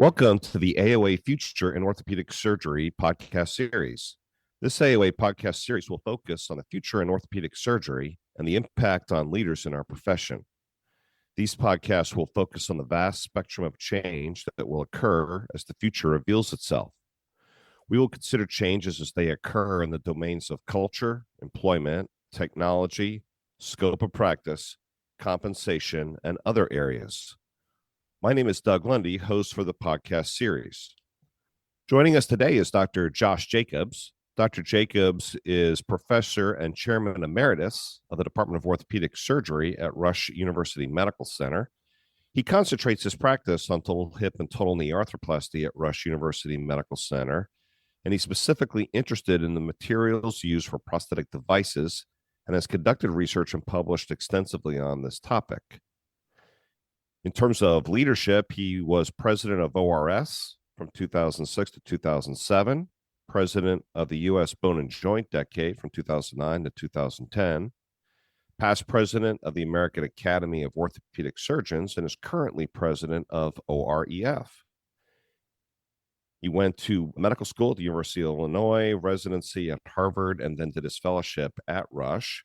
Welcome to the AOA Future in Orthopedic Surgery podcast series. This AOA podcast series will focus on the future in orthopedic surgery and the impact on leaders in our profession. These podcasts will focus on the vast spectrum of change that will occur as the future reveals itself. We will consider changes as they occur in the domains of culture, employment, technology, scope of practice, compensation, and other areas. My name is Doug Lundy, host for the podcast series. Joining us today is Dr. Josh Jacobs. Dr. Jacobs is professor and chairman emeritus of the Department of Orthopedic Surgery at Rush University Medical Center. He concentrates his practice on total hip and total knee arthroplasty at Rush University Medical Center, and he's specifically interested in the materials used for prosthetic devices and has conducted research and published extensively on this topic. In terms of leadership, he was president of ORS from 2006 to 2007, president of the U.S. Bone and Joint Decade from 2009 to 2010, past president of the American Academy of Orthopedic Surgeons, and is currently president of OREF. He went to medical school at the University of Illinois, residency at Harvard, and then did his fellowship at Rush.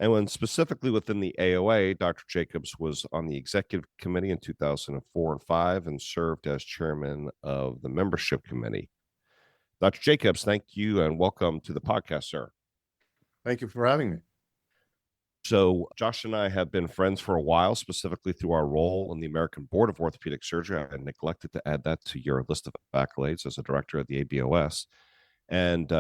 And when specifically within the AOA, Dr. Jacobs was on the executive committee in 2004 and 5 and served as chairman of the membership committee. Dr. Jacobs, thank you and welcome to the podcast, sir. Thank you for having me. So Josh and I have been friends for a while, specifically through our role in the American Board of Orthopedic Surgery. I neglected to add that to your list of accolades as a director of the ABOS. And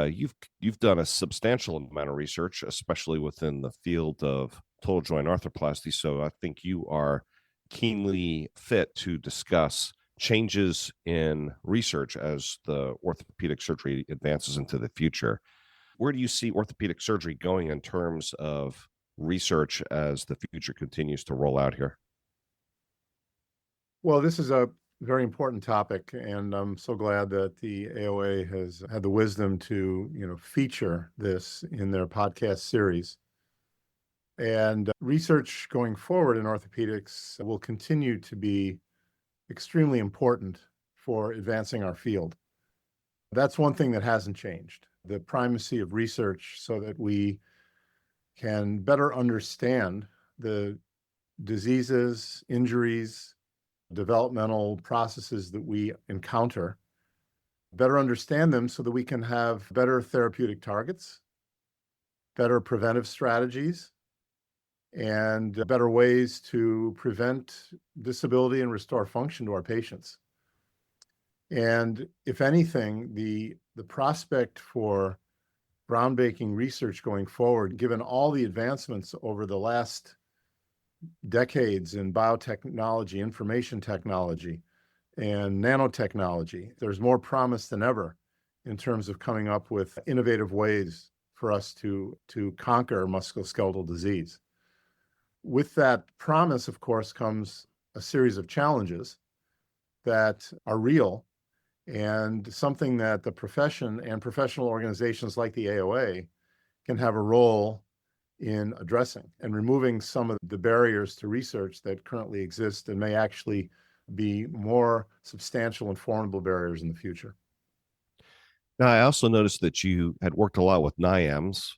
you've done a substantial amount of research, especially within the field of total joint arthroplasty. So I think you are keenly fit to discuss changes in research as the orthopedic surgery advances into the future. Where do you see orthopedic surgery going in terms of research as the future continues to roll out here? Well, this is a very important topic, and I'm so glad that the AOA has had the wisdom to, feature this in their podcast series. And research going forward in orthopedics will continue to be extremely important for advancing our field. That's one thing that hasn't changed, the primacy of research so that we can better understand the diseases, injuries, developmental processes that we encounter, better understand them so that we can have better therapeutic targets, better preventive strategies, and better ways to prevent disability and restore function to our patients. And if anything, the prospect for groundbreaking research going forward, given all the advancements over the last decades in biotechnology, information technology, and nanotechnology, there's more promise than ever in terms of coming up with innovative ways for us to conquer musculoskeletal disease. With that promise, of course, comes a series of challenges that are real and something that the profession and professional organizations like the AOA can have a role in addressing and removing some of the barriers to research that currently exist and may actually be more substantial and formidable barriers in the future. Now, I also noticed that you had worked a lot with NIAMS.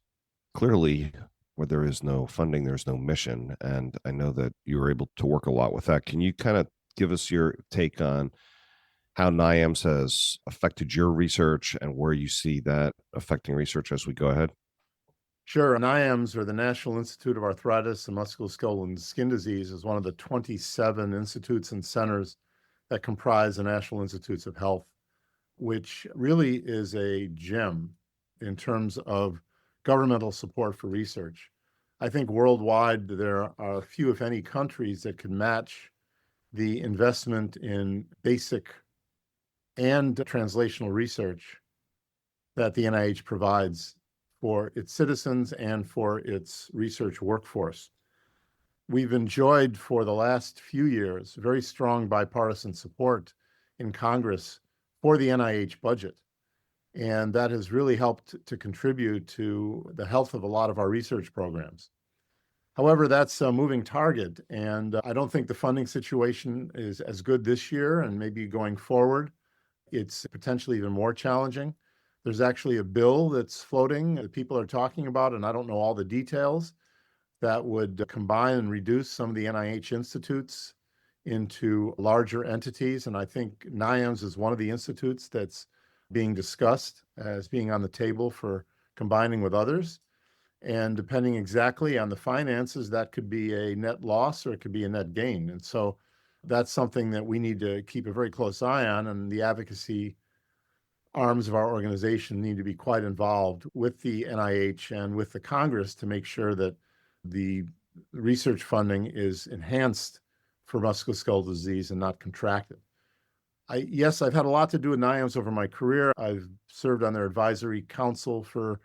Clearly, where there is no funding, there's no mission. And I know that you were able to work a lot with that. Can you kind of give us your take on how NIAMS has affected your research and where you see that affecting research as we go ahead? Sure. NIAMS, or the National Institute of Arthritis and Musculoskeletal and Skin Disease, is one of the 27 institutes and centers that comprise the National Institutes of Health, which really is a gem in terms of governmental support for research. I think worldwide there are few, if any, countries that can match the investment in basic and translational research that the NIH provides for its citizens and for its research workforce. We've enjoyed for the last few years very strong bipartisan support in Congress for the NIH budget. And that has really helped to contribute to the health of a lot of our research programs. However, that's a moving target, and I don't think the funding situation is as good this year, and maybe going forward, it's potentially even more challenging. There's actually a bill that's floating that people are talking about, and I don't know all the details, that would combine and reduce some of the NIH institutes into larger entities. And I think NIAMS is one of the institutes that's being discussed as being on the table for combining with others. And depending exactly on the finances, that could be a net loss or it could be a net gain. And so that's something that we need to keep a very close eye on. And the advocacy arms of our organization need to be quite involved with the NIH and with the Congress to make sure that the research funding is enhanced for musculoskeletal disease and not contracted. Yes, I've had a lot to do with NIAMS over my career. I've served on their advisory council for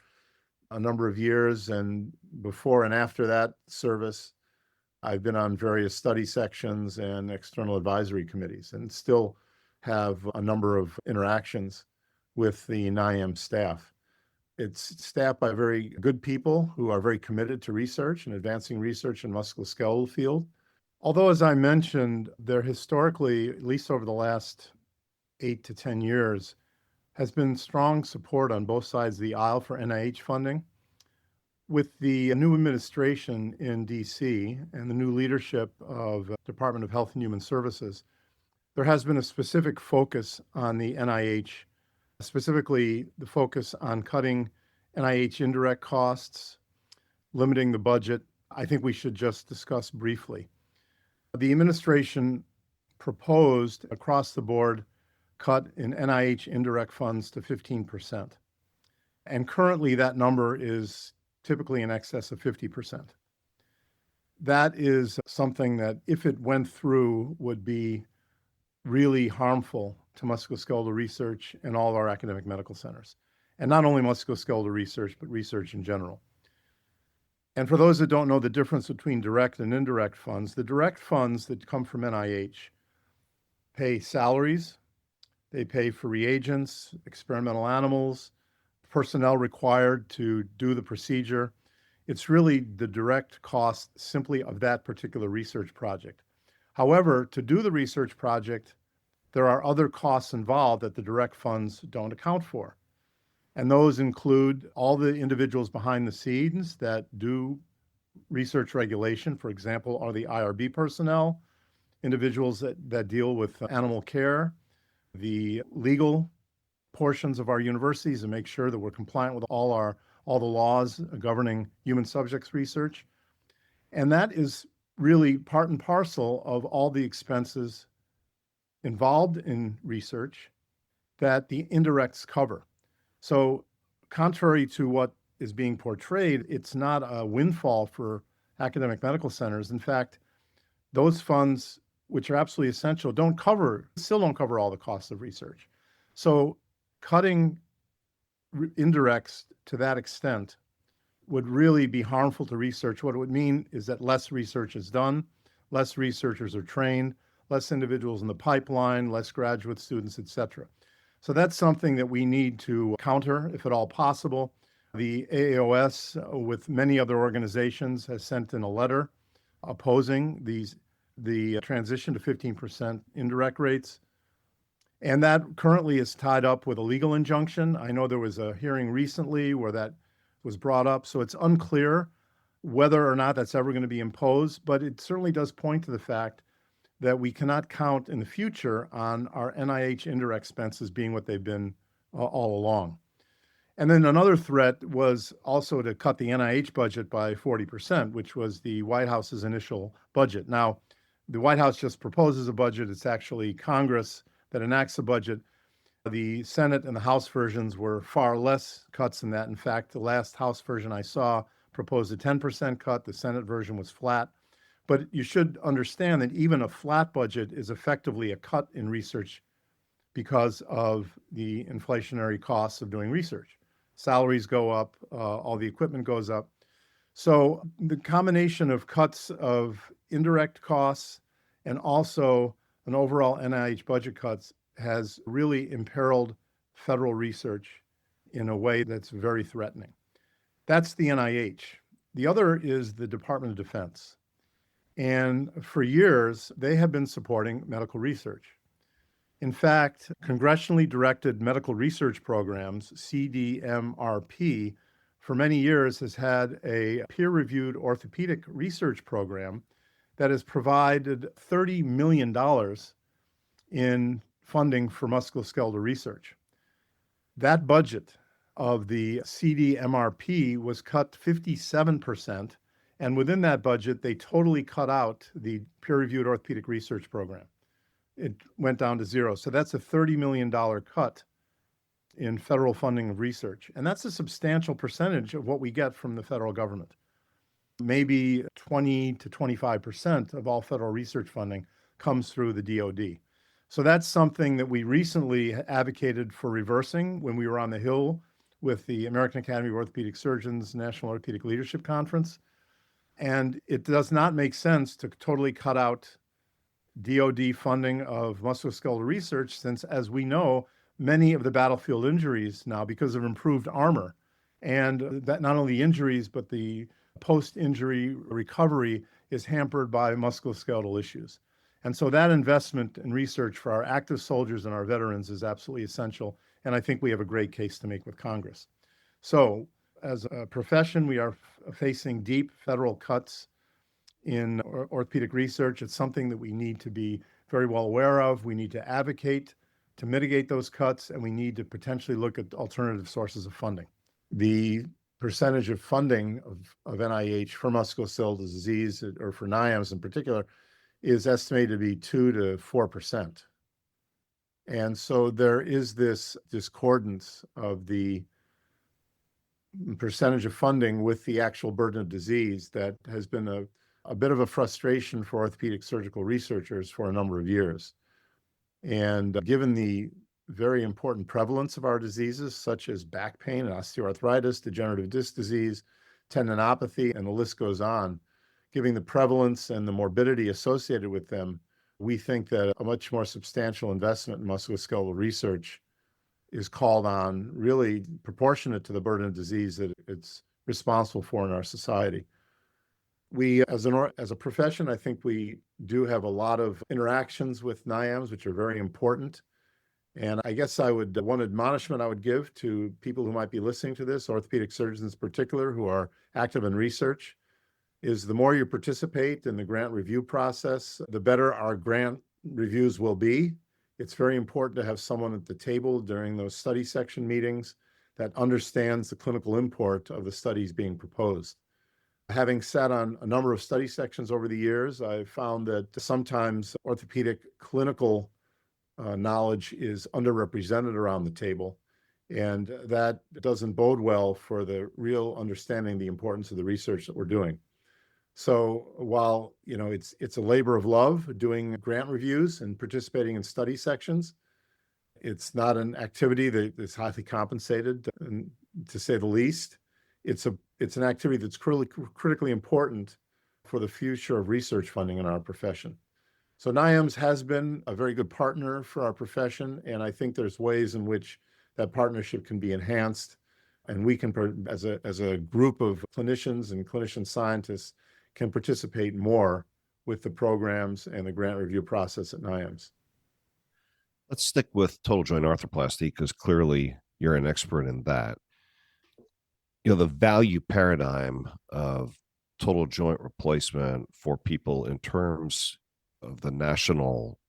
a number of years, and before and after that service, I've been on various study sections and external advisory committees, and still have a number of interactions with the NIAMS staff. It's staffed by very good people who are very committed to research and advancing research in musculoskeletal field. Although, as I mentioned, there historically, at least over the last 8 to 10 years, has been strong support on both sides of the aisle for NIH funding. With the new administration in DC and the new leadership of Department of Health and Human Services, there has been a specific focus on the NIH, specifically the focus on cutting NIH indirect costs, limiting the budget. I think we should just discuss briefly. The administration proposed across the board cut in NIH indirect funds to 15%. And currently that number is typically in excess of 50%. That is something that, if it went through, would be really harmful to musculoskeletal research in all of our academic medical centers. And not only musculoskeletal research, but research in general. And for those that don't know the difference between direct and indirect funds, the direct funds that come from NIH pay salaries, they pay for reagents, experimental animals, personnel required to do the procedure. It's really the direct cost simply of that particular research project. However, to do the research project, there are other costs involved that the direct funds don't account for. And those include all the individuals behind the scenes that do research regulation. For example, are the IRB personnel, individuals that deal with animal care, the legal portions of our universities and make sure that we're compliant with all the laws governing human subjects research. And that is really part and parcel of all the expenses involved in research that the indirects cover. So contrary to what is being portrayed, it's not a windfall for academic medical centers. In fact, those funds, which are absolutely essential, still don't cover all the costs of research. So cutting indirects to that extent would really be harmful to research. What it would mean is that less research is done, less researchers are trained, less individuals in the pipeline, less graduate students, et cetera. So that's something that we need to counter, if at all possible. The AAOS, with many other organizations, has sent in a letter opposing the transition to 15% indirect rates. And that currently is tied up with a legal injunction. I know there was a hearing recently where that was brought up, so it's unclear whether or not that's ever going to be imposed, but it certainly does point to the fact that we cannot count in the future on our NIH indirect expenses being what they've been all along. And then another threat was also to cut the NIH budget by 40%, which was the White House's initial budget. Now, the White House just proposes a budget. It's actually Congress that enacts the budget. The Senate and the House versions were far less cuts than that. In fact, the last House version I saw proposed a 10% cut. The Senate version was flat. But you should understand that even a flat budget is effectively a cut in research because of the inflationary costs of doing research. Salaries go up, all the equipment goes up. So the combination of cuts of indirect costs and also an overall NIH budget cuts has really imperiled federal research in a way that's very threatening. That's the NIH. The other is the Department of Defense. And for years, they have been supporting medical research. In fact, congressionally directed medical research programs, CDMRP, for many years has had a peer-reviewed orthopedic research program that has provided $30 million in funding for musculoskeletal research. That budget of the CDMRP was cut 57%, and within that budget, they totally cut out the peer-reviewed orthopedic research program. It went down to zero. So that's a $30 million cut in federal funding of research. And that's a substantial percentage of what we get from the federal government. Maybe 20 to 25% of all federal research funding comes through the DoD. So that's something that we recently advocated for reversing when we were on the Hill with the American Academy of Orthopedic Surgeons National Orthopedic Leadership Conference. And it does not make sense to totally cut out DoD funding of musculoskeletal research, since, as we know, many of the battlefield injuries now, because of improved armor, and that not only injuries, but the post-injury recovery is hampered by musculoskeletal issues. And so that investment in research for our active soldiers and our veterans is absolutely essential. And I think we have a great case to make with Congress. So as a profession, we are facing deep federal cuts in orthopedic research. It's something that we need to be very well aware of. We need to advocate to mitigate those cuts, and we need to potentially look at alternative sources of funding. The percentage of funding of NIH for musculoskeletal disease, or for NIAMS in particular, is estimated to be 2 to 4%. And so there is this discordance of the percentage of funding with the actual burden of disease that has been a bit of a frustration for orthopedic surgical researchers for a number of years. And given the very important prevalence of our diseases, such as back pain and osteoarthritis, degenerative disc disease, tendinopathy, and the list goes on, given the prevalence and the morbidity associated with them, we think that a much more substantial investment in musculoskeletal research is called on, really proportionate to the burden of disease that it's responsible for in our society. We, as a profession, I think we do have a lot of interactions with NIAMS, which are very important. And I guess one admonishment I would give to people who might be listening to this, orthopedic surgeons in particular, who are active in research, is the more you participate in the grant review process, the better our grant reviews will be. It's very important to have someone at the table during those study section meetings that understands the clinical import of the studies being proposed. Having sat on a number of study sections over the years, I've found that sometimes orthopedic clinical knowledge is underrepresented around the table, and that doesn't bode well for the real understanding the importance of the research that we're doing. So while it's a labor of love doing grant reviews and participating in study sections, it's not an activity that is highly compensated, to say the least. It's an activity that's critically important for the future of research funding in our profession. So NIAMS has been a very good partner for our profession, and I think there's ways in which that partnership can be enhanced, and we can, as a group of clinicians and clinician scientists, can participate more with the programs and the grant review process at NIAMS. Let's stick with total joint arthroplasty, because clearly you're an expert in that. The value paradigm of total joint replacement for people in terms of the national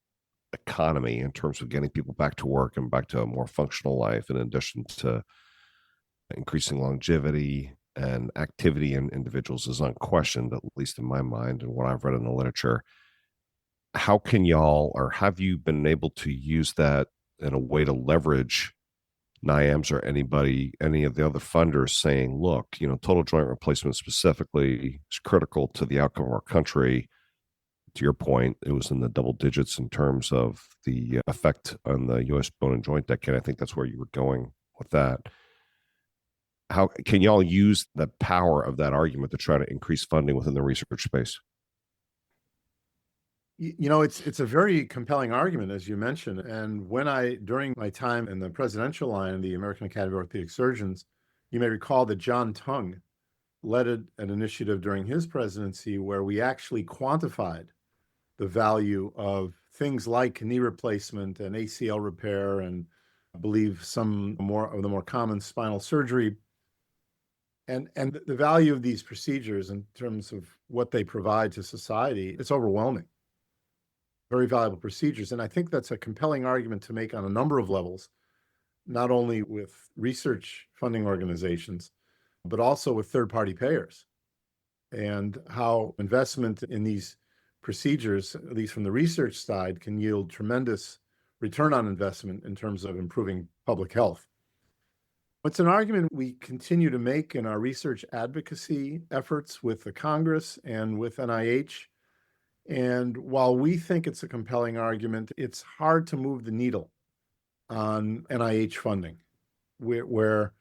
economy, in terms of getting people back to work and back to a more functional life, in addition to increasing longevity and activity in individuals, is unquestioned, at least in my mind and what I've read in the literature. How can y'all, or have you been able to use that in a way to leverage NIAMS or any of the other funders, saying, look, total joint replacement specifically is critical to the outcome of our country. To your point, it was in the double digits in terms of the effect on the U.S. bone and joint decade. I think that's where you were going with that. How can y'all use the power of that argument to try to increase funding within the research space? It's a very compelling argument, as you mentioned. And during my time in the presidential line of the American Academy of Orthopedic Surgeons, you may recall that John Tung led an initiative during his presidency where we actually quantified the value of things like knee replacement and ACL repair, and I believe some more of the more common spinal surgery, and the value of these procedures in terms of what they provide to society. It's overwhelming. Very valuable procedures. And I think that's a compelling argument to make on a number of levels, not only with research funding organizations, but also with third-party payers, and how investment in these procedures, at least from the research side, can yield tremendous return on investment in terms of improving public health. It's an argument we continue to make in our research advocacy efforts with the Congress and with NIH. And while we think it's a compelling argument, it's hard to move the needle on NIH funding, where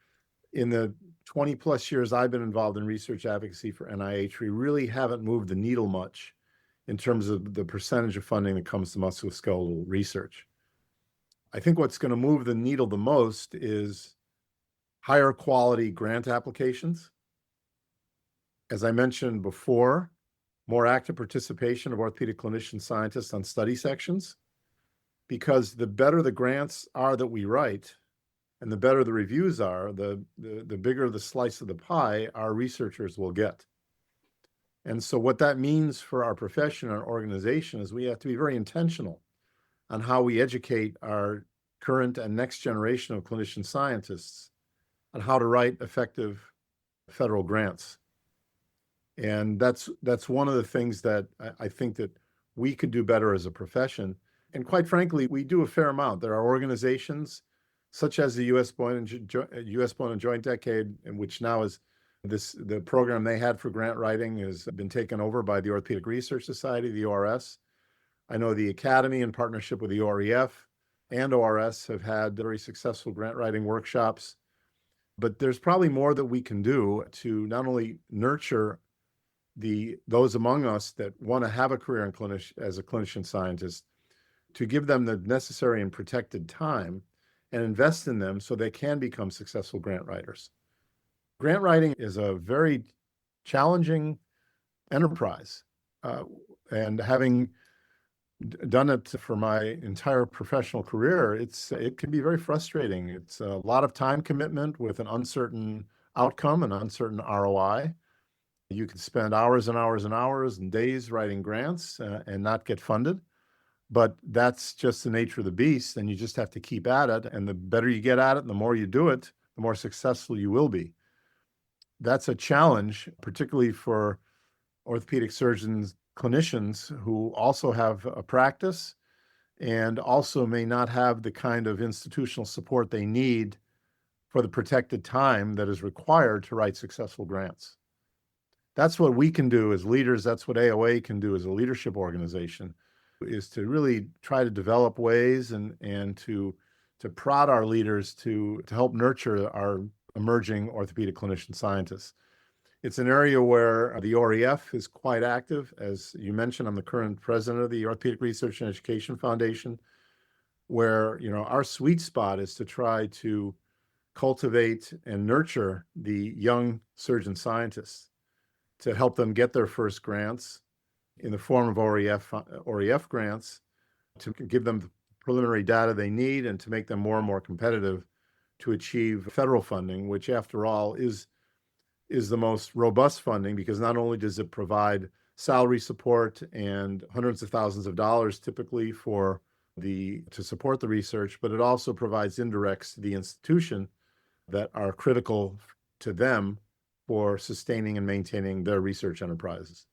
in the 20 plus years I've been involved in research advocacy for NIH, we really haven't moved the needle much in terms of the percentage of funding that comes to musculoskeletal research. I think what's going to move the needle the most is higher quality grant applications. As I mentioned before, more active participation of orthopedic clinician scientists on study sections, because the better the grants are that we write and the better the reviews are, the bigger the slice of the pie our researchers will get. And so what that means for our profession, our organization, is we have to be very intentional on how we educate our current and next generation of clinician scientists on how to write effective federal grants. And that's one of the things that I think that we could do better as a profession. And quite frankly, we do a fair amount. There are organizations such as the U.S. Bone and Joint Decade, in which now is the program they had for grant writing has been taken over by the Orthopaedic Research Society, the ORS. I know the Academy, in partnership with the OREF and ORS, have had very successful grant writing workshops. But there's probably more that we can do to not only nurture those among us that want to have a career as a clinician scientist, to give them the necessary and protected time and invest in them so they can become successful grant writers. Grant writing is a very challenging enterprise, and having done it for my entire professional career, it can be very frustrating. It's a lot of time commitment with an uncertain outcome, an uncertain ROI. You can spend hours and hours and hours and days writing grants and not get funded, but that's just the nature of the beast, and you just have to keep at it. And the better you get at it and the more you do it, the more successful you will be. That's a challenge, particularly for orthopedic surgeons, clinicians who also have a practice and also may not have the kind of institutional support they need for the protected time that is required to write successful grants. That's what we can do as leaders. That's what AOA can do as a leadership organization, is to really try to develop ways and to prod our leaders to help nurture our emerging orthopedic clinician scientists. It's an area where the OREF is quite active. As you mentioned, I'm the current president of the Orthopaedic Research and Education Foundation, where our sweet spot is to try to cultivate and nurture the young surgeon scientists to help them get their first grants in the form of OREF grants, to give them the preliminary data they need and to make them more and more competitive to achieve federal funding, which after all is the most robust funding, because not only does it provide salary support and hundreds of thousands of dollars typically to support the research, but it also provides indirects to the institution that are critical to them for sustaining and maintaining their research enterprises.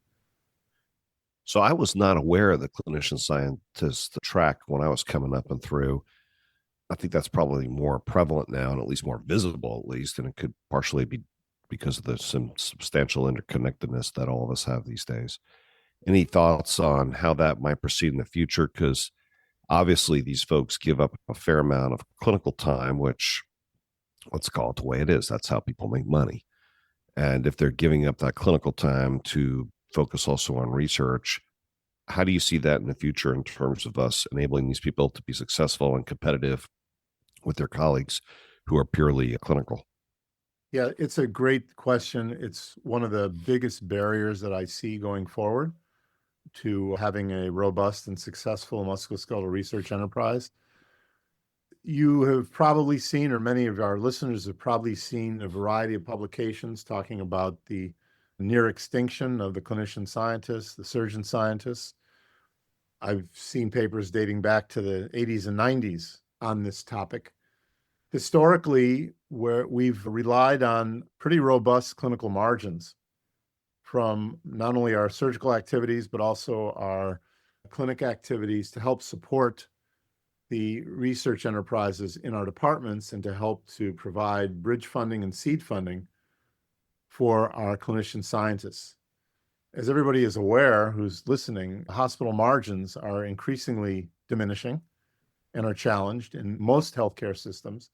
So I was not aware of the clinician scientist track when I was coming up and through. I think that's probably more prevalent now, and at least more visible, at least, and it could partially be because of the substantial interconnectedness that all of us have these days. Any thoughts on how that might proceed in the future? Because obviously these folks give up a fair amount of clinical time, which, let's call it the way it is. That's how people make money. And if they're giving up that clinical time to focus also on research, how do you see that in the future in terms of us enabling these people to be successful and competitive with their colleagues who are purely clinical? Yeah, it's a great question. It's one of the biggest barriers that I see going forward to having a robust and successful musculoskeletal research enterprise. You have probably seen, or many of our listeners have probably seen, a variety of publications talking about the near extinction of the clinician scientists, the surgeon scientists. I've seen papers dating back to the 80s and 90s on this topic. Historically, where we've relied on pretty robust clinical margins from not only our surgical activities, but also our clinic activities to help support the research enterprises in our departments and to help to provide bridge funding and seed funding for our clinician scientists. As everybody is aware who's listening, hospital margins are increasingly diminishing and are challenged in most healthcare systems.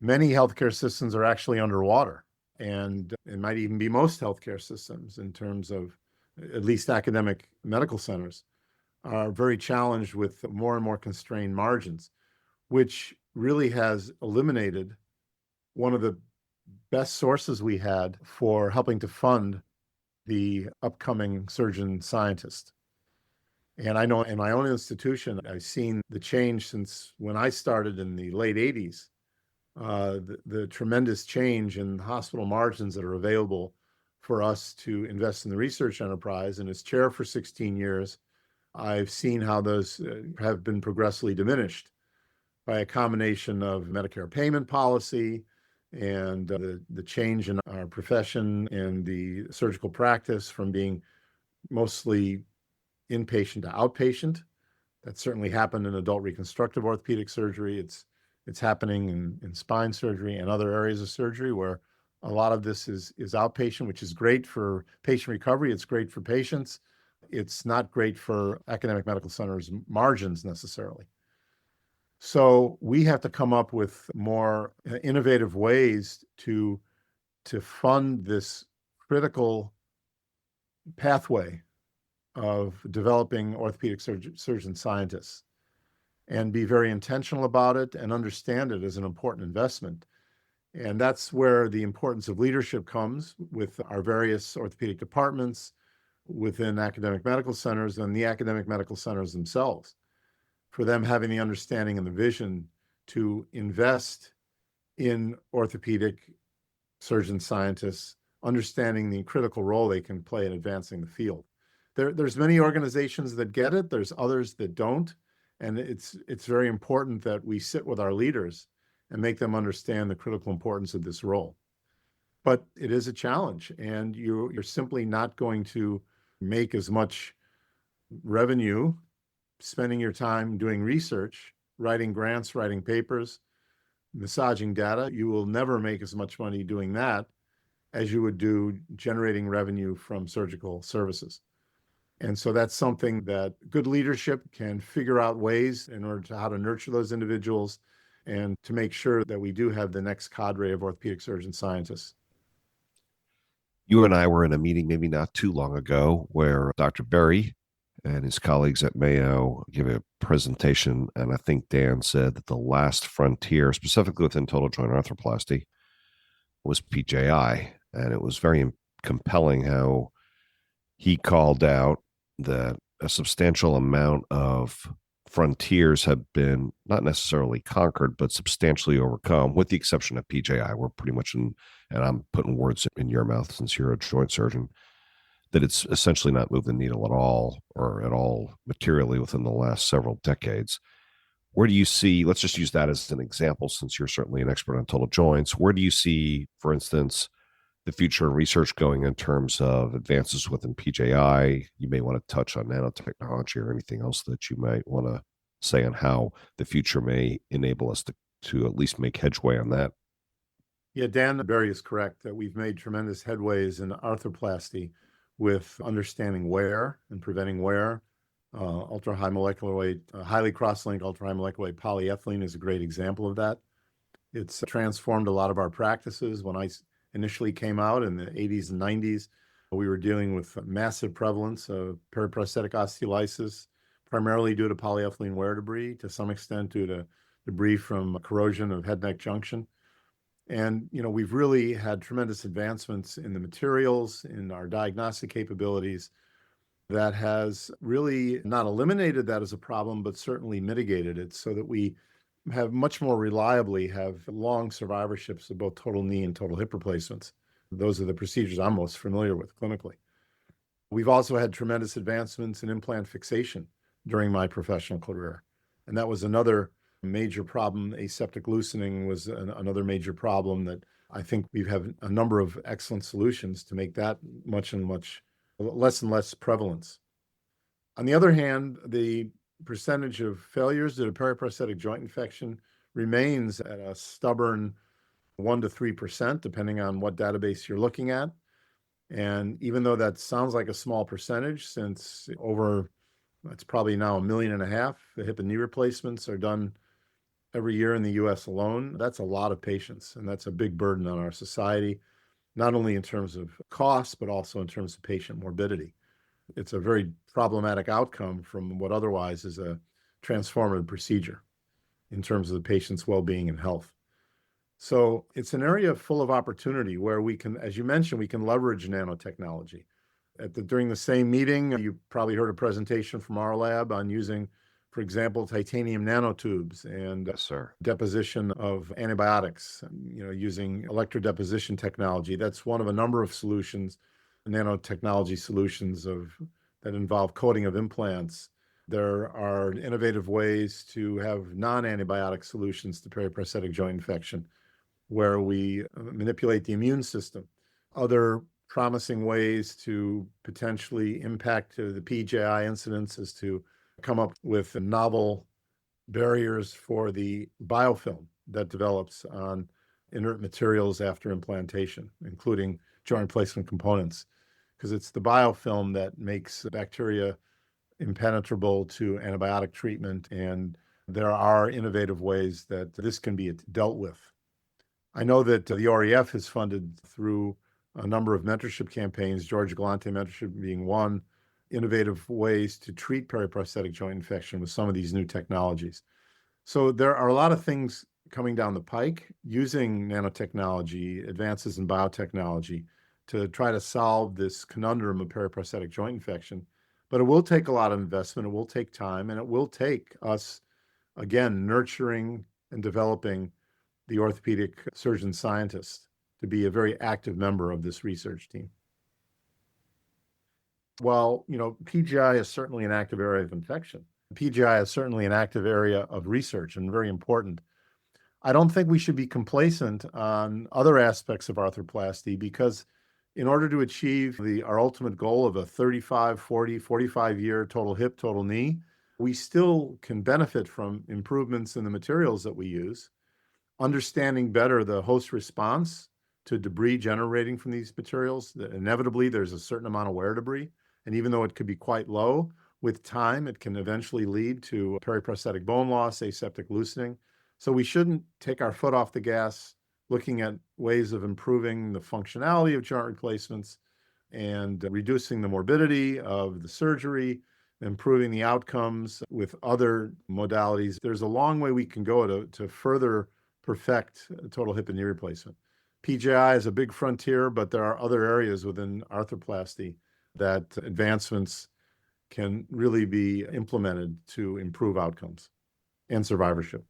Many healthcare systems are actually underwater, and it might even be most healthcare systems in terms of at least academic medical centers are very challenged with more and more constrained margins, which really has eliminated one of the best sources we had for helping to fund the upcoming surgeon scientist. And I know in my own institution, I've seen the change since when I started in the late 80s, the tremendous change in hospital margins that are available for us to invest in the research enterprise. And as chair for 16 years, I've seen how those have been progressively diminished by a combination of Medicare payment policy and the change in our profession and the surgical practice from being mostly inpatient to outpatient. That certainly happened in adult reconstructive orthopedic surgery. It's happening in spine surgery and other areas of surgery where a lot of this is outpatient, which is great for patient recovery. It's great for patients. It's not great for academic medical centers' margins necessarily. So we have to come up with more innovative ways to fund this critical pathway of developing orthopedic surgeon scientists and be very intentional about it and understand it as an important investment. And that's where the importance of leadership comes with our various orthopedic departments within academic medical centers and the academic medical centers themselves, for them having the understanding and the vision to invest in orthopedic surgeon scientists, understanding the critical role they can play in advancing the field. There's many organizations that get it, there's others that don't, and it's very important that we sit with our leaders and make them understand the critical importance of this role. But it is a challenge, and you're simply not going to make as much revenue spending your time doing research, writing grants, writing papers, massaging data. You will never make as much money doing that as you would do generating revenue from surgical services. And so that's something that good leadership can figure out ways in order to how to nurture those individuals and to make sure that we do have the next cadre of orthopedic surgeon scientists. You and I were in a meeting maybe not too long ago where Dr. Berry and his colleagues at Mayo gave a presentation, and I think Dan said that the last frontier, specifically within total joint arthroplasty, was PJI. And it was very compelling how he called out that a substantial amount of frontiers have been not necessarily conquered, but substantially overcome, with the exception of PJI. We're pretty much in, and I'm putting words in your mouth since you're a joint surgeon, that it's essentially not moved the needle at all or at all materially within the last several decades. Where do you see, let's just use that as an example, since you're certainly an expert on total joints, where do you see, for instance, the future research going in terms of advances within PJI? You may want to touch on nanotechnology or anything else that you might want to say on how the future may enable us to at least make headway on that. Yeah, Dan Berry is correct that we've made tremendous headways in arthroplasty with understanding wear and preventing wear. Ultra-high molecular weight, highly cross-linked ultra-high molecular weight polyethylene is a great example of that. It's transformed a lot of our practices. When I initially came out in the 80s and 90s, we were dealing with massive prevalence of periprosthetic osteolysis, primarily due to polyethylene wear debris, to some extent due to debris from corrosion of head-neck junction. And, we've really had tremendous advancements in the materials, in our diagnostic capabilities that has really not eliminated that as a problem, but certainly mitigated it so that we have much more reliably have long survivorships of both total knee and total hip replacements. Those are the procedures I'm most familiar with clinically. We've also had tremendous advancements in implant fixation during my professional career. And that was another major problem. Aseptic loosening was another major problem that I think we have a number of excellent solutions to make that much and less prevalence. On the other hand, the percentage of failures due to periprosthetic joint infection remains at a stubborn 1 to 3%, depending on what database you're looking at. And even though that sounds like a small percentage, since it's probably now 1.5 million, the hip and knee replacements are done every year in the US alone, that's a lot of patients. And that's a big burden on our society, not only in terms of cost, but also in terms of patient morbidity. It's a very problematic outcome from what otherwise is a transformative procedure in terms of the patient's well-being and health. So it's an area full of opportunity where we can, as you mentioned, we can leverage nanotechnology. During the same meeting, you probably heard a presentation from our lab on using, for example, titanium nanotubes and Yes, sir. deposition of antibiotics, using electrodeposition technology. That's one of a number of solutions, nanotechnology solutions that involve coating of implants. There are innovative ways to have non-antibiotic solutions to periprosthetic joint infection, where we manipulate the immune system. Other promising ways to potentially impact the PJI incidence is to come up with novel barriers for the biofilm that develops on inert materials after implantation, including joint replacement components, because it's the biofilm that makes bacteria impenetrable to antibiotic treatment, and there are innovative ways that this can be dealt with. I know that the REF has funded through a number of mentorship campaigns, George Galante mentorship being one, innovative ways to treat periprosthetic joint infection with some of these new technologies. So there are a lot of things coming down the pike using nanotechnology, advances in biotechnology to try to solve this conundrum of periprosthetic joint infection. But it will take a lot of investment, it will take time, and it will take us, again, nurturing and developing the orthopedic surgeon scientist to be a very active member of this research team. Well, PGI is certainly an active area of infection. PGI is certainly an active area of research and very important. I don't think we should be complacent on other aspects of arthroplasty, because in order to achieve our ultimate goal of a 35, 40, 45-year total hip, total knee, we still can benefit from improvements in the materials that we use, understanding better the host response to debris generating from these materials. Inevitably, there's a certain amount of wear debris, and even though it could be quite low, with time, it can eventually lead to periprosthetic bone loss, aseptic loosening. So we shouldn't take our foot off the gas looking at ways of improving the functionality of joint replacements and reducing the morbidity of the surgery, improving the outcomes with other modalities. There's a long way we can go to further perfect total hip and knee replacement. PJI is a big frontier, but there are other areas within arthroplasty that advancements can really be implemented to improve outcomes and survivorship.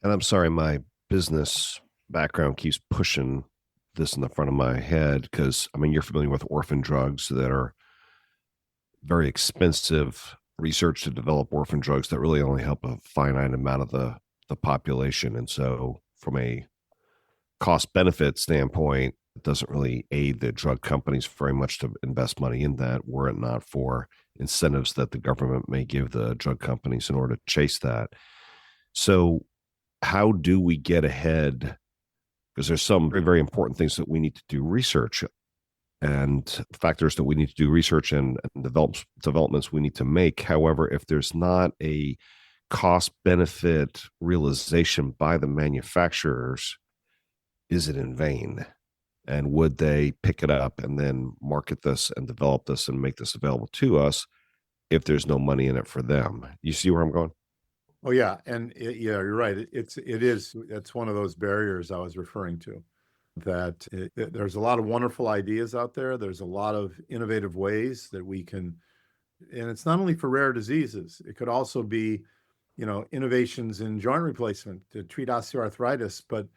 And I'm sorry, my business background keeps pushing this in the front of my head, because you're familiar with orphan drugs that are very expensive research to develop orphan drugs that really only help a finite amount of the population. And so from a cost benefit standpoint, it doesn't really aid the drug companies very much to invest money in that, were it not for incentives that the government may give the drug companies in order to chase that. So how do we get ahead? Because there's some very, very important things that we need to do research and factors that we need to do research and developments we need to make. However, if there's not a cost benefit realization by the manufacturers, is it in vain? And would they pick it up and then market this and develop this and make this available to us if there's no money in it for them? You see where I'm going? Oh yeah, and yeah, you're right. That's one of those barriers I was referring to. There's a lot of wonderful ideas out there. There's a lot of innovative ways that we can, and it's not only for rare diseases. It could also be, innovations in joint replacement to treat osteoarthritis. But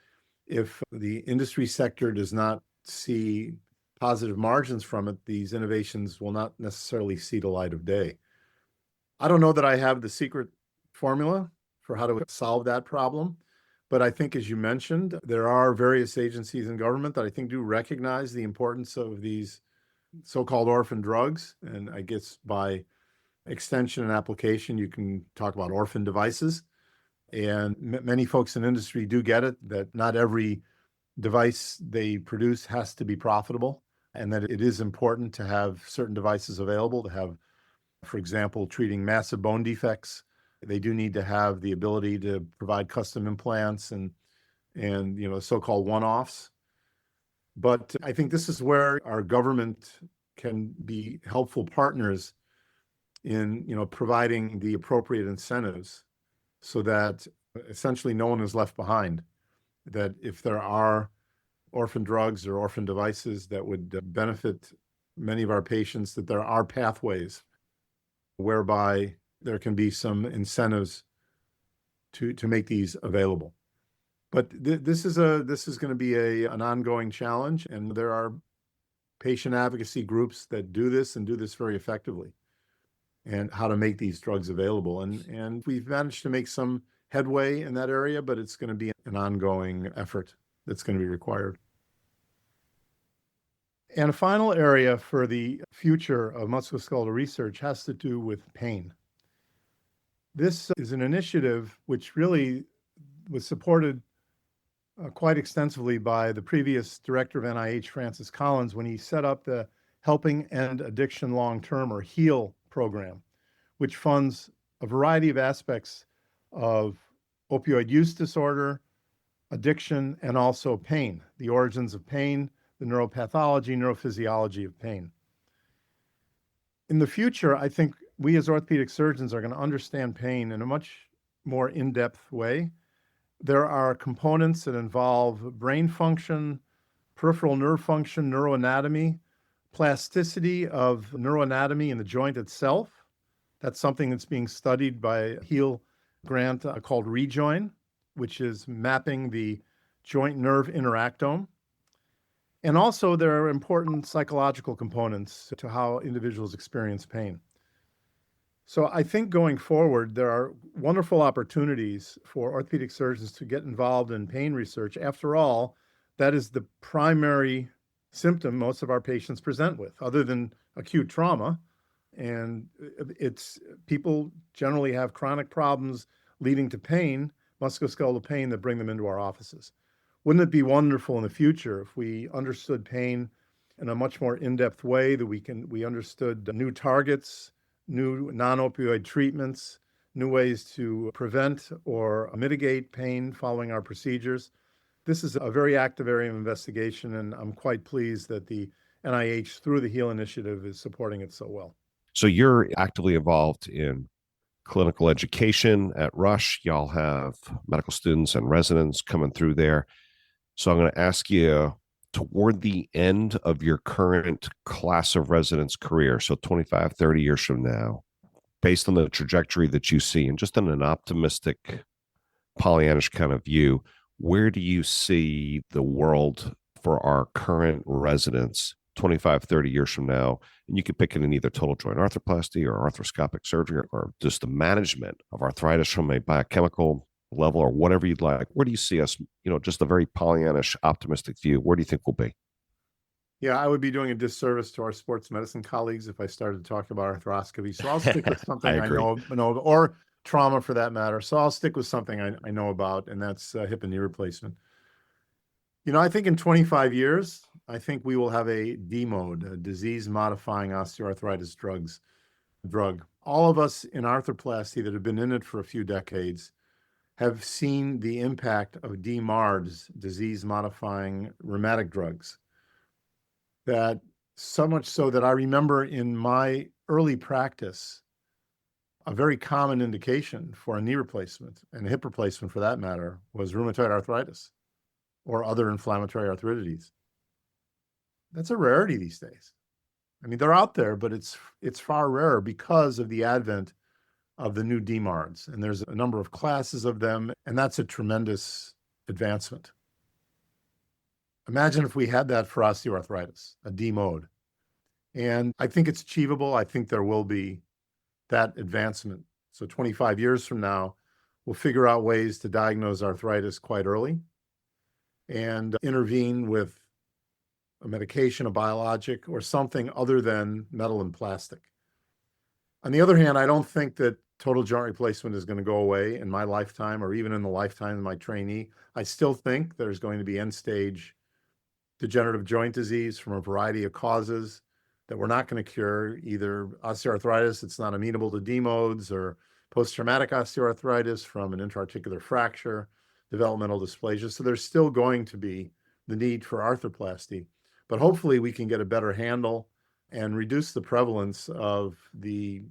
if the industry sector does not see positive margins from it, these innovations will not necessarily see the light of day. I don't know that I have the secret formula for how to solve that problem. But I think, as you mentioned, there are various agencies in government that I think do recognize the importance of these so-called orphan drugs. And I guess by extension and application, you can talk about orphan devices. And many folks in industry do get it, that not every device they produce has to be profitable, and that it is important to have certain devices available to have, for example, treating massive bone defects. They do need to have the ability to provide custom implants and so-called one-offs. But I think this is where our government can be helpful partners in providing the appropriate incentives so that essentially no one is left behind. That if there are orphan drugs or orphan devices that would benefit many of our patients, that there are pathways whereby there can be some incentives to make these available. But this is going to be an ongoing challenge, and there are patient advocacy groups that do this and do this very effectively, and how to make these drugs available. And we've managed to make some headway in that area, but it's going to be an ongoing effort that's going to be required. And a final area for the future of musculoskeletal research has to do with pain. This is an initiative which really was supported quite extensively by the previous director of NIH, Francis Collins, when he set up the Helping End Addiction Long-Term, or HEAL program, which funds a variety of aspects of opioid use disorder, addiction, and also pain, the origins of pain, the neuropathology, neurophysiology of pain. In the future, I think we as orthopedic surgeons are going to understand pain in a much more in-depth way. There are components that involve brain function, peripheral nerve function, neuroanatomy, plasticity of neuroanatomy in the joint itself. That's something that's being studied by a HEAL grant called REJOIN, which is mapping the joint nerve interactome. And also there are important psychological components to how individuals experience pain. So I think going forward, there are wonderful opportunities for orthopedic surgeons to get involved in pain research. After all, that is the primary symptom most of our patients present with, other than acute trauma. And people generally have chronic problems leading to pain, musculoskeletal pain, that bring them into our offices. Wouldn't it be wonderful in the future if we understood pain in a much more in-depth way, that we understood new targets, new non-opioid treatments, new ways to prevent or mitigate pain following our procedures? This is a very active area of investigation, and I'm quite pleased that the NIH, through the HEAL initiative, is supporting it so well. So you're actively involved in clinical education at Rush. Y'all have medical students and residents coming through there. So I'm going to ask you, toward the end of your current class of residents career, so 25, 30 years from now, based on the trajectory that you see, and just in an optimistic, Pollyannish kind of view, where do you see the world for our current residents 25, 30 years from now? And you could pick it in either total joint arthroplasty or arthroscopic surgery, or just the management of arthritis from a biochemical level, or whatever you'd like. Where do you see us, just a very Pollyannish, optimistic view? Where do you think we'll be? Yeah, I would be doing a disservice to our sports medicine colleagues if I started to talk about arthroscopy. So I'll stick with something I know, or trauma for that matter. So I'll stick with something I know about, and that's hip and knee replacement. I think in 25 years, I think we will have a DMOD, a disease-modifying osteoarthritis drug. All of us in arthroplasty that have been in it for a few decades have seen the impact of DMARDs, disease-modifying rheumatic drugs. That so much so that I remember in my early practice, a very common indication for a knee replacement and a hip replacement for that matter was rheumatoid arthritis or other inflammatory arthritides. That's a rarity these days. I mean, they're out there, but it's far rarer because of the advent of the new DMARDs. And there's a number of classes of them, and that's a tremendous advancement. Imagine if we had that for osteoarthritis, a D mode. And I think it's achievable. I think there will be that advancement. So 25 years from now, we'll figure out ways to diagnose arthritis quite early and intervene with a medication, a biologic, or something other than metal and plastic. On the other hand, I don't think that total joint replacement is going to go away in my lifetime or even in the lifetime of my trainee. I still think there's going to be end-stage degenerative joint disease from a variety of causes that we're not going to cure, either osteoarthritis that's not amenable to D modes or post-traumatic osteoarthritis from an intra-articular fracture, developmental dysplasia. So there's still going to be the need for arthroplasty, but hopefully we can get a better handle and reduce the prevalence of the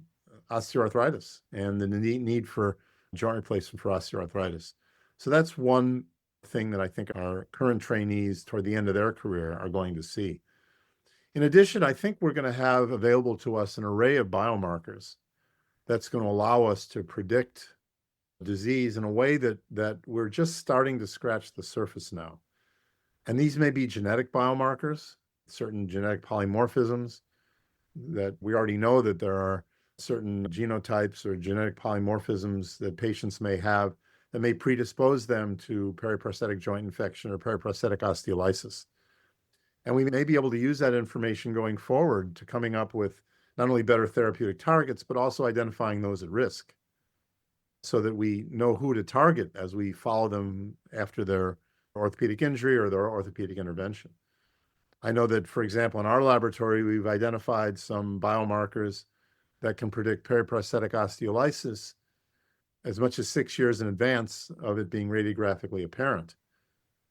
osteoarthritis and the need for joint replacement for osteoarthritis. So that's one thing that I think our current trainees toward the end of their career are going to see. In addition, I think we're going to have available to us an array of biomarkers that's going to allow us to predict disease in a way that we're just starting to scratch the surface now. And these may be genetic biomarkers, certain genetic polymorphisms that we already know that there are certain genotypes or genetic polymorphisms that patients may have that may predispose them to periprosthetic joint infection or periprosthetic osteolysis. And we may be able to use that information going forward to coming up with not only better therapeutic targets, but also identifying those at risk so that we know who to target as we follow them after their orthopedic injury or their orthopedic intervention. I know that, for example, in our laboratory, we've identified some biomarkers that can predict periprosthetic osteolysis as much as 6 years in advance of it being radiographically apparent.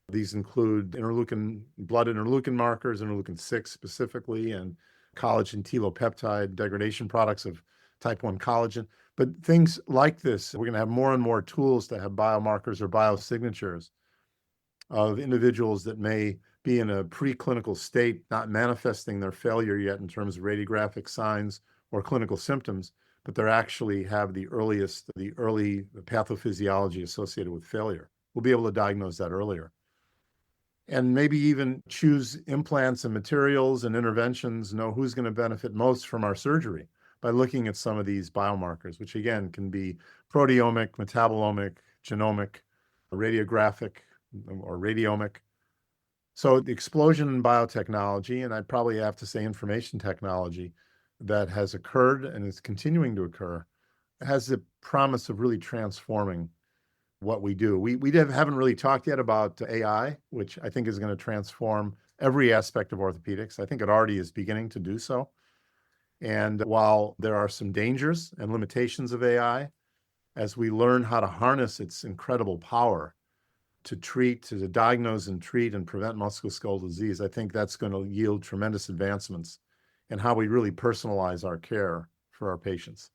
These include blood interleukin markers, interleukin-6 specifically, and collagen telopeptide degradation products of type 1 collagen. But things like this, we're going to have more and more tools to have biomarkers or biosignatures of individuals that may be in a preclinical state, not manifesting their failure yet in terms of radiographic signs or clinical symptoms, but they actually have the early pathophysiology associated with failure. We'll be able to diagnose that earlier. And maybe even choose implants and materials and interventions, know who's going to benefit most from our surgery by looking at some of these biomarkers, which again can be proteomic, metabolomic, genomic, radiographic, or radiomic. So the explosion in biotechnology, and I'd probably have to say information technology, that has occurred and is continuing to occur, has the promise of really transforming what we do. We haven't really talked yet about AI, which I think is going to transform every aspect of orthopedics. I think it already is beginning to do so. And while there are some dangers and limitations of AI, as we learn how to harness its incredible power to diagnose and treat and prevent musculoskeletal disease, I think that's going to yield tremendous advancements in how we really personalize our care for our patients.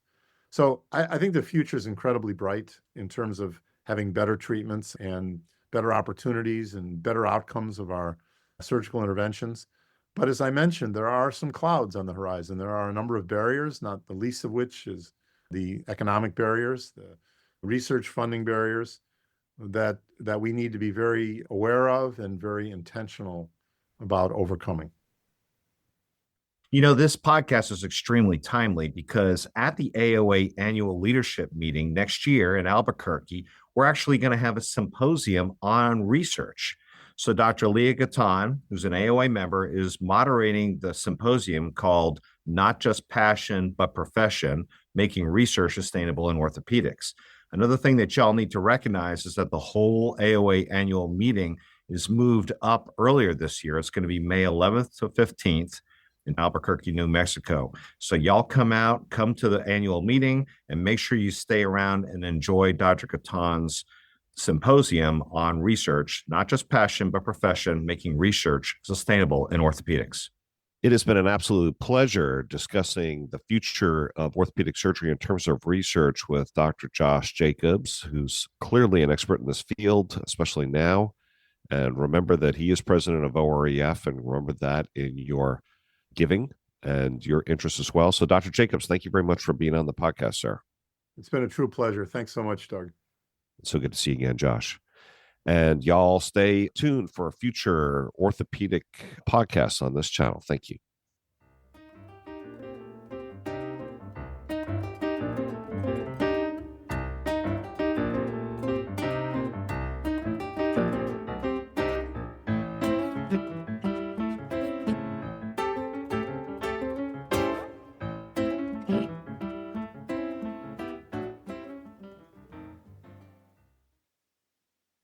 So I think the future is incredibly bright in terms of having better treatments and better opportunities and better outcomes of our surgical interventions. But as I mentioned, there are some clouds on the horizon. There are a number of barriers, not the least of which is the economic barriers, the research funding barriers that we need to be very aware of and very intentional about overcoming. You know, this podcast is extremely timely because at the AOA annual leadership meeting next year in Albuquerque, we're actually going to have a symposium on research. So Dr. Leah Gatton, who's an AOA member, is moderating the symposium called Not Just Passion, but Profession, Making Research Sustainable in Orthopedics. Another thing that y'all need to recognize is that the whole AOA annual meeting is moved up earlier this year. It's going to be May 11th to 15th. In Albuquerque, New Mexico. So y'all come to the annual meeting and make sure you stay around and enjoy Dr. Gatton's symposium on research, not just passion, but profession, making research sustainable in orthopedics. It has been an absolute pleasure discussing the future of orthopedic surgery in terms of research with Dr. Josh Jacobs, who's clearly an expert in this field, especially now. And remember that he is president of OREF, and remember that in your giving and your interest as well. So, Dr. Jacobs, thank you very much for being on the podcast, sir. It's been a true pleasure. Thanks so much, Doug. It's so good to see you again, Josh. And y'all stay tuned for future orthopedic podcasts on this channel. Thank you.